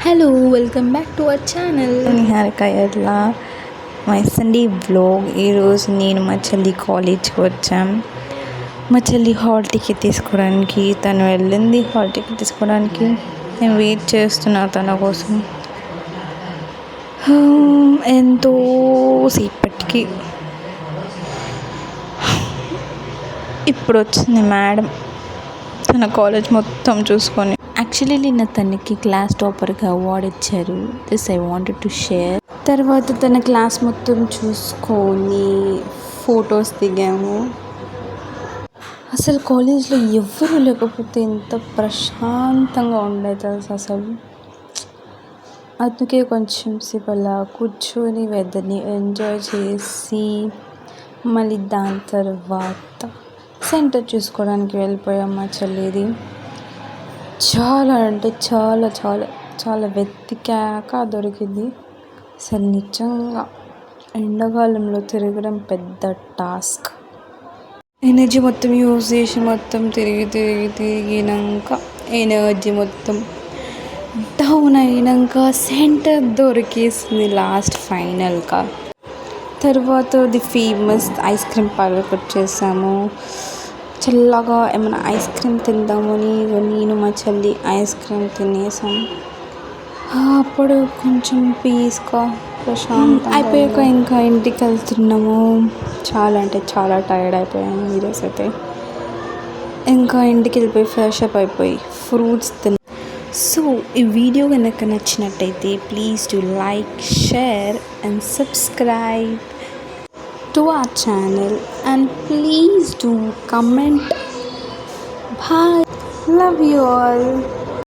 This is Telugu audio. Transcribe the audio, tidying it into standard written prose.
Hello welcome back to our channel Niharika ఎట్లా మై సండే వ్లాగ్. ఈరోజు నేను మా చెల్లి కాలేజ్కి వచ్చాం. మా చెల్లి హాల్ టికెట్ తీసుకోవడానికి తను వెళ్ళింది. హాల్ టికెట్ తీసుకోవడానికి నేను వెయిట్ చేస్తున్నా తన కోసం ఎంతో సేపటికి. ఇప్పుడు వచ్చింది మేడం తన కాలేజ్ మొత్తం చూసుకొని. యాక్చువల్లీ నిన్న తనకి క్లాస్ టాపర్గా అవార్డు ఇచ్చారు. This I wanted to share. తర్వాత తన క్లాస్ మొత్తం చూసుకొని ఫొటోస్ దిగాము. అసలు కాలేజ్లో ఎవరు లేకపోతే ఎంత ప్రశాంతంగా ఉండేది అసలు. అందుకే కొంచెం సేపు అలా కూర్చొని వెదర్ని ఎంజాయ్ చేసి మళ్ళీ దాని తర్వాత సెంటర్ చూసుకోవడానికి వెళ్ళిపోయాం. మా చెల్లిది చాలా అంటే చాలా చాలా చాలా వెతికాక దొరికింది. అసలు నిజంగా ఎండాకాలంలో తిరగడం పెద్ద టాస్క్. ఎనర్జీ మొత్తం యూజ్ చేసి మొత్తం తిరిగినాక ఎనర్జీ మొత్తం డౌన్ అయినాక సెంటర్ దొరికేసింది లాస్ట్ ఫైనల్గా. తర్వాత ది ఫేమస్ ఐస్ క్రీమ్ పార్లర్కి వచ్చేసాము. చల్లగా ఏమైనా ఐస్ క్రీమ్ తిందామని నేను మా చెల్లి ఐస్ క్రీమ్ తినేసాం. అప్పుడు కొంచెం పీస్గా ప్రశాంతంగా అయిపోయాక ఇంకా ఇంటికి వెళ్తున్నాము. చాలా అంటే చాలా టైర్డ్ అయిపోయాను ఈరోజు అయితే. ఇంకా ఇంటికి వెళ్ళిపోయి ఫ్రెష్ అప్ అయిపోయి ఫ్రూట్స్ తిన్నాం. సో ఈ వీడియో కనుక నచ్చినట్టయితే please to like, share and subscribe to our channel and please do comment. Bye. Love you all.